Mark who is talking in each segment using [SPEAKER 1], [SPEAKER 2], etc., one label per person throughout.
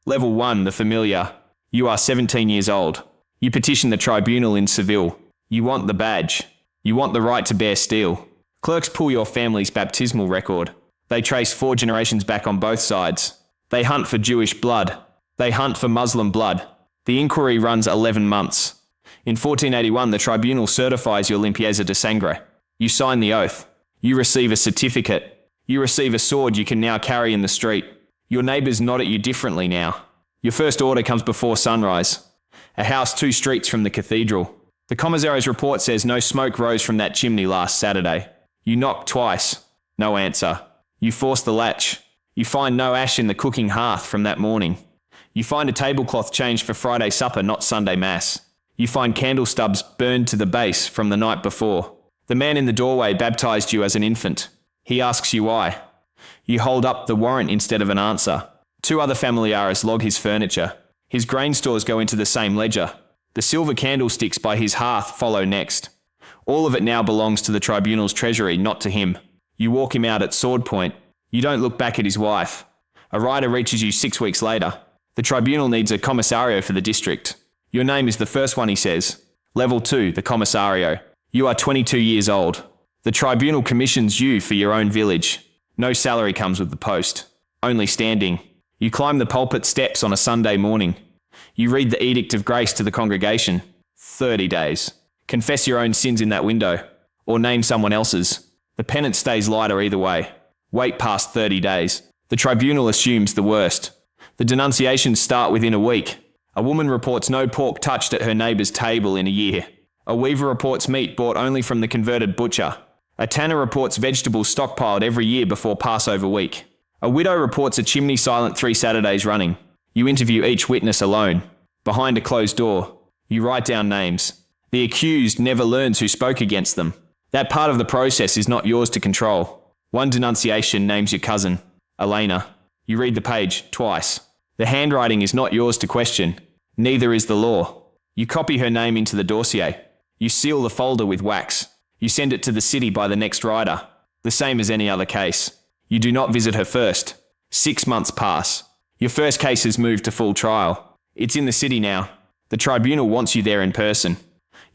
[SPEAKER 1] Level 1, the familiar. You are 17 years old. You petition the tribunal in Seville. You want the badge. You want the right to bear steel. Clerks pull your family's baptismal record. They trace 4 generations back on both sides. They hunt for Jewish blood. They hunt for Muslim blood. The inquiry runs 11 months. In 1481, the tribunal certifies your limpieza de sangre. You sign the oath. You receive a certificate. You receive a sword you can now carry in the street. Your neighbours nod at you differently now. Your first order comes before sunrise. A house 2 streets from the cathedral. The commissario's report says no smoke rose from that chimney last Saturday. You knock twice. No answer. You force the latch. You find no ash in the cooking hearth from that morning. You find a tablecloth changed for Friday supper, not Sunday mass. You find candle stubs burned to the base from the night before. The man in the doorway baptized you as an infant. He asks you why. You hold up the warrant instead of an answer. 2 other familiares log his furniture. His grain stores go into the same ledger. The silver candlesticks by his hearth follow next. All of it now belongs to the tribunal's treasury, not to him. You walk him out at sword point. You don't look back at his wife. A rider reaches you 6 weeks later. The tribunal needs a commissario for the district. Your name is the first one, he says. Level 2, the commissario. You are 22 years old. The tribunal commissions you for your own village. No salary comes with the post. Only standing. You climb the pulpit steps on a Sunday morning. You read the Edict of Grace to the congregation. 30 days. Confess your own sins in that window. Or name someone else's. The penance stays lighter either way. Wait past 30 days. The tribunal assumes the worst. The denunciations start within a week. A woman reports no pork touched at her neighbour's table in a year. A weaver reports meat bought only from the converted butcher. A tanner reports vegetables stockpiled every year before Passover week. A widow reports a chimney silent 3 Saturdays running. You interview each witness alone. Behind a closed door. You write down names. The accused never learns who spoke against them. That part of the process is not yours to control. One denunciation names your cousin, Elena. You read the page twice. The handwriting is not yours to question. Neither is the law. You copy her name into the dossier. You seal the folder with wax. You send it to the city by the next rider. The same as any other case. You do not visit her first. 6 months pass. Your first case has moved to full trial. It's in the city now. The tribunal wants you there in person.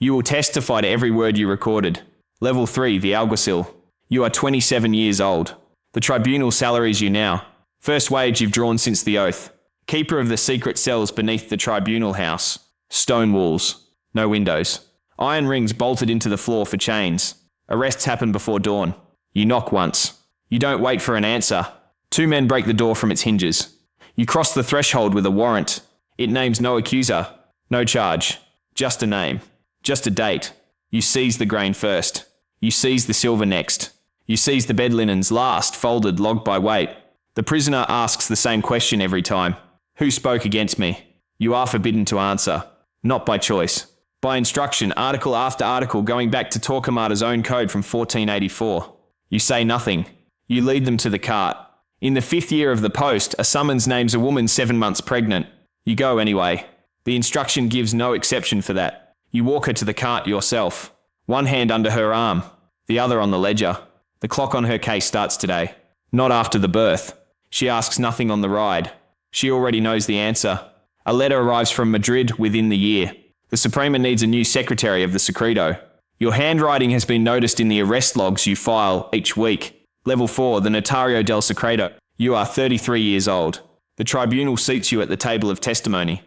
[SPEAKER 1] You will testify to every word you recorded. Level 3, the alguacil. You are 27 years old. The tribunal salaries you now. First wage you've drawn since the oath. Keeper of the secret cells beneath the tribunal house. Stone walls. No windows. Iron rings bolted into the floor for chains. Arrests happen before dawn. You knock once. You don't wait for an answer. 2 men break the door from its hinges. You cross the threshold with a warrant. It names no accuser. No charge. Just a name. Just a date. You seize the grain first. You seize the silver next. You seize the bed linens last, folded, logged by weight. The prisoner asks the same question every time. Who spoke against me? You are forbidden to answer. Not by choice. By instruction, article after article going back to Torquemada's own code from 1484. You say nothing. You lead them to the cart. In the 5th year of the post, a summons names a woman 7 months pregnant. You go anyway. The instruction gives no exception for that. You walk her to the cart yourself. One hand under her arm, the other on the ledger. The clock on her case starts today. Not after the birth. She asks nothing on the ride. She already knows the answer. A letter arrives from Madrid within the year. The Suprema needs a new secretary of the Secreto. Your handwriting has been noticed in the arrest logs you file each week. Level 4, the Notario del Secreto. You are 33 years old. The tribunal seats you at the table of testimony.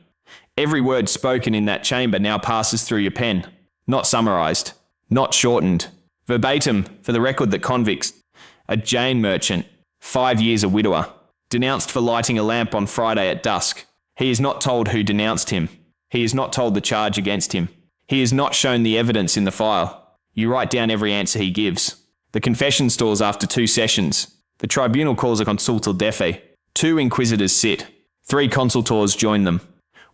[SPEAKER 1] Every word spoken in that chamber now passes through your pen. Not summarized. Not shortened. Verbatim, for the record that convicts. A Jane merchant. 5 years a widower. Denounced for lighting a lamp on Friday at dusk. He is not told who denounced him. He is not told the charge against him. He is not shown the evidence in the file. You write down every answer he gives. The confession stalls after 2 sessions. The tribunal calls a consulta de fe. 2 inquisitors sit. 3 consultors join them.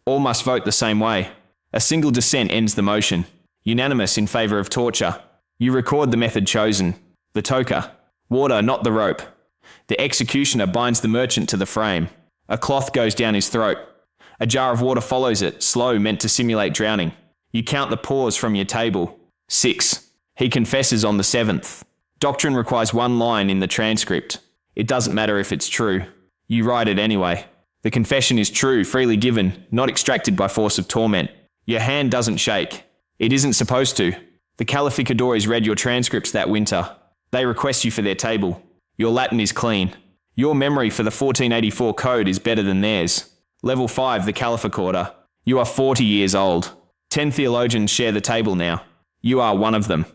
[SPEAKER 1] All must vote the same way. A single dissent ends the motion. Unanimous in favour of torture. You record the method chosen. The toca. Water, not the rope. The executioner binds the merchant to the frame. A cloth goes down his throat. A jar of water follows it, slow, meant to simulate drowning. You count the pause from your table. 6. He confesses on the 7th. Doctrine requires 1 line in the transcript. It doesn't matter if it's true. You write it anyway. The confession is true, freely given, not extracted by force of torment. Your hand doesn't shake. It isn't supposed to. The calificadores read your transcripts that winter. They request you for their table. Your Latin is clean. Your memory for the 1484 code is better than theirs. Level 5, the calificator. You are 40 years old. 10 theologians share the table now. You are one of them.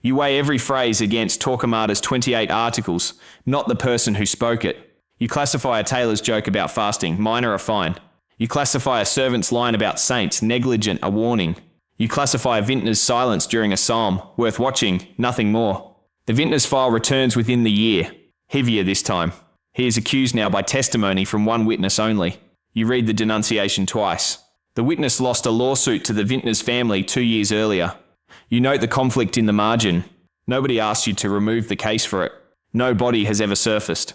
[SPEAKER 1] You weigh every phrase against Torquemada's 28 articles, not the person who spoke it. You classify a tailor's joke about fasting, minor or fine. You classify a servant's line about saints, negligent, a warning. You classify a vintner's silence during a psalm, worth watching, nothing more. The vintner's file returns within the year. Heavier this time. He is accused now by testimony from one witness only. You read the denunciation twice. The witness lost a lawsuit to the vintner's family 2 years earlier. You note the conflict in the margin. Nobody asked you to remove the case for it. No body has ever surfaced.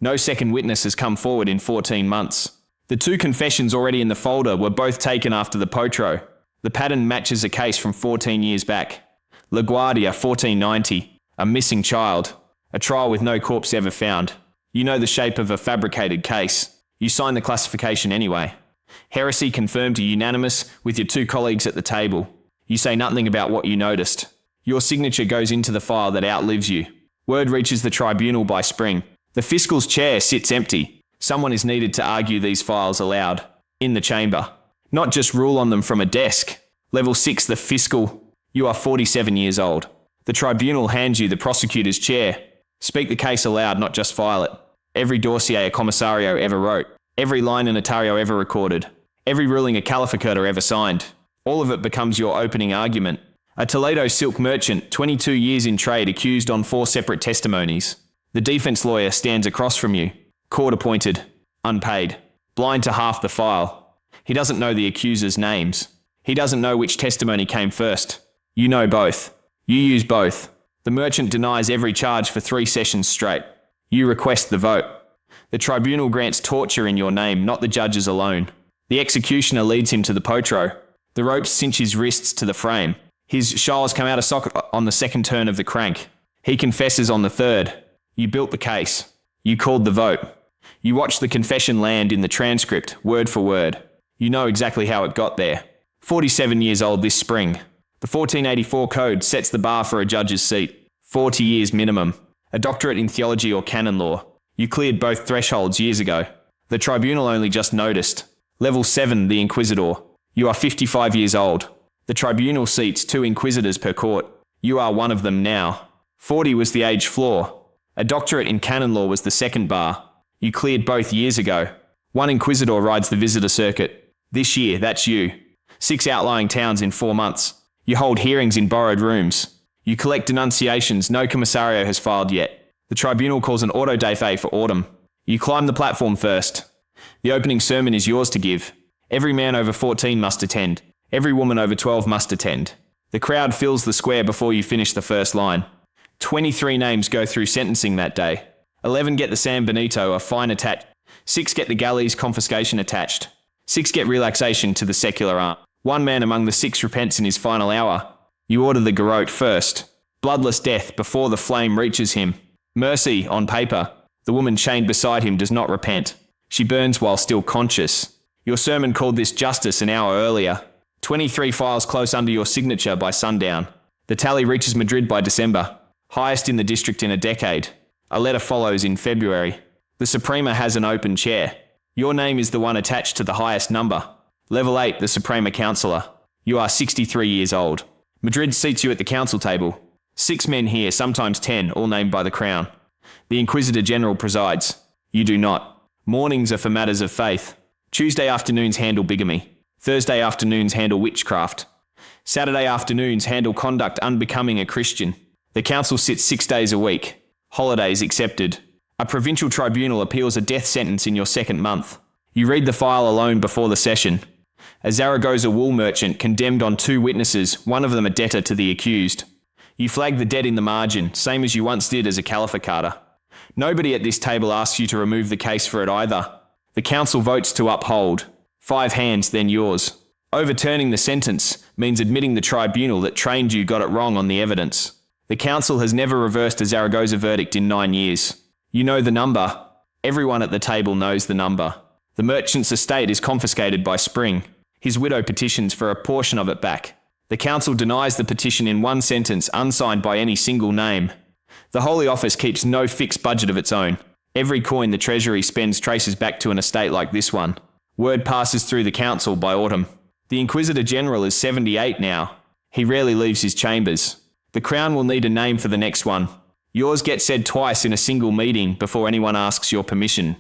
[SPEAKER 1] No second witness has come forward in 14 months. The 2 confessions already in the folder were both taken after the potro. The pattern matches a case from 14 years back. LaGuardia, 1490. A missing child. A trial with no corpse ever found. You know the shape of a fabricated case. You sign the classification anyway. Heresy confirmed to unanimous with your 2 colleagues at the table. You say nothing about what you noticed. Your signature goes into the file that outlives you. Word reaches the tribunal by spring. The fiscal's chair sits empty. Someone is needed to argue these files aloud. In the chamber. Not just rule on them from a desk. Level 6, the fiscal. You are 47 years old. The tribunal hands you the prosecutor's chair. Speak the case aloud, not just file it. Every dossier a commissario ever wrote. Every line a notario ever recorded. Every ruling a calificator ever signed. All of it becomes your opening argument. A Toledo silk merchant, 22 years in trade, accused on 4 separate testimonies. The defense lawyer stands across from you. Court appointed. Unpaid. Blind to half the file. He doesn't know the accuser's names. He doesn't know which testimony came first. You know both. You use both. The merchant denies every charge for 3 sessions straight. You request the vote. The tribunal grants torture in your name, not the judge's alone. The executioner leads him to the potro. The ropes cinch his wrists to the frame. His shawls come out of socket on the second turn of the crank. He confesses on the third. You built the case. You called the vote. You watch the confession land in the transcript, word for word. You know exactly how it got there. 47 years old this spring. The 1484 code sets the bar for a judge's seat. 40 years minimum. A doctorate in theology or canon law. You cleared both thresholds years ago. The tribunal only just noticed. Level 7, the Inquisitor. You are 55 years old. The tribunal seats 2 inquisitors per court. You are one of them now. 40 was the age floor. A doctorate in canon law was the second bar. You cleared both years ago. 1 inquisitor rides the visitor circuit. This year, that's you. 6 outlying towns in 4 months. You hold hearings in borrowed rooms. You collect denunciations no commissario has filed yet. The tribunal calls an auto de fe for autumn. You climb the platform first. The opening sermon is yours to give. Every man over 14 must attend. Every woman over 12 must attend. The crowd fills the square before you finish the first line. 23 names go through sentencing that day. 11 get the San Benito, a fine attached. 6 get the galleys confiscation attached. 6 get relaxation to the secular arm. 1 man among the 6 repents in his final hour. You order the garrote first. Bloodless death before the flame reaches him. Mercy, on paper. The woman chained beside him does not repent. She burns while still conscious. Your sermon called this justice an hour earlier. 23 files close under your signature by sundown. The tally reaches Madrid by December. Highest in the district in a decade. A letter follows in February. The Suprema has an open chair. Your name is the one attached to the highest number. Level 8, the Suprema Councillor. You are 63 years old. Madrid seats you at the council table. 6 men here, sometimes 10, all named by the crown. The Inquisitor General presides. You do not. Mornings are for matters of faith. Tuesday afternoons handle bigamy. Thursday afternoons handle witchcraft. Saturday afternoons handle conduct unbecoming a Christian. The council sits 6 days a week. Holidays accepted. A provincial tribunal appeals a death sentence in your second month. You read the file alone before the session. A Zaragoza wool merchant condemned on 2 witnesses, one of them a debtor to the accused. You flag the debt in the margin, same as you once did as a calificator. Nobody at this table asks you to remove the case for it either. The council votes to uphold. 5 hands, then yours. Overturning the sentence means admitting the tribunal that trained you got it wrong on the evidence. The council has never reversed a Zaragoza verdict in 9 years. You know the number. Everyone at the table knows the number. The merchant's estate is confiscated by spring. His widow petitions for a portion of it back. The council denies the petition in one sentence, unsigned by any single name. The Holy Office keeps no fixed budget of its own. Every coin the Treasury spends traces back to an estate like this one. Word passes through the council by autumn. The Inquisitor General is 78 now. He rarely leaves his chambers. The Crown will need a name for the next one. Yours gets said twice in a single meeting before anyone asks your permission.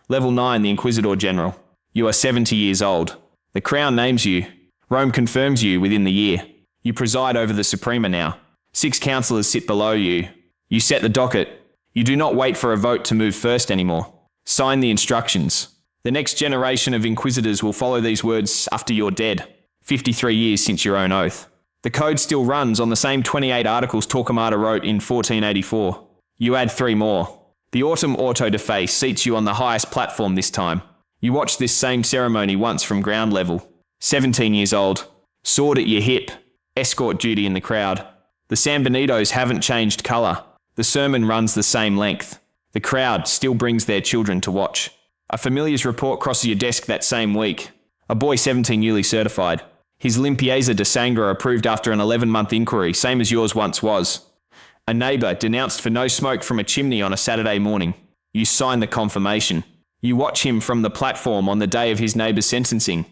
[SPEAKER 1] Level 9, the Inquisitor General. You are 70 years old. The Crown names you. Rome confirms you within the year. You preside over the Suprema now. 6 councillors sit below you. You set the docket. You do not wait for a vote to move first anymore. Sign the instructions. The next generation of Inquisitors will follow these words after you're dead. 53 years since your own oath. The code still runs on the same 28 articles Torquemada wrote in 1484. You add 3 more. The autumn auto-de-fe seats you on the highest platform this time. You watch this same ceremony once from ground level. 17 years old. Sword at your hip. Escort duty in the crowd. The Sanbenitos haven't changed colour. The sermon runs the same length. The crowd still brings their children to watch. A familiar's report crosses your desk that same week. A boy 17 newly certified. His limpieza de sangre approved after an 11-month inquiry, same as yours once was. A neighbour denounced for no smoke from a chimney on a Saturday morning. You sign the confirmation. You watch him from the platform on the day of his neighbour's sentencing.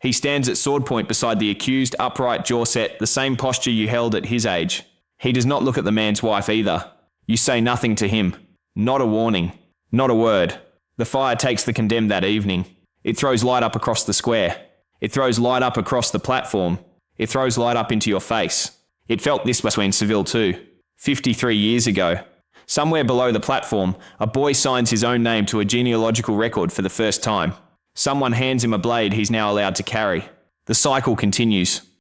[SPEAKER 1] He stands at sword point beside the accused, upright, jaw set, the same posture you held at his age. He does not look at the man's wife either. You say nothing to him. Not a warning. Not a word. The fire takes the condemned that evening. It throws light up across the square. It throws light up across the platform. It throws light up into your face. It felt this between Seville too. 53 years ago. Somewhere below the platform, a boy signs his own name to a genealogical record for the first time. Someone hands him a blade he's now allowed to carry. The cycle continues.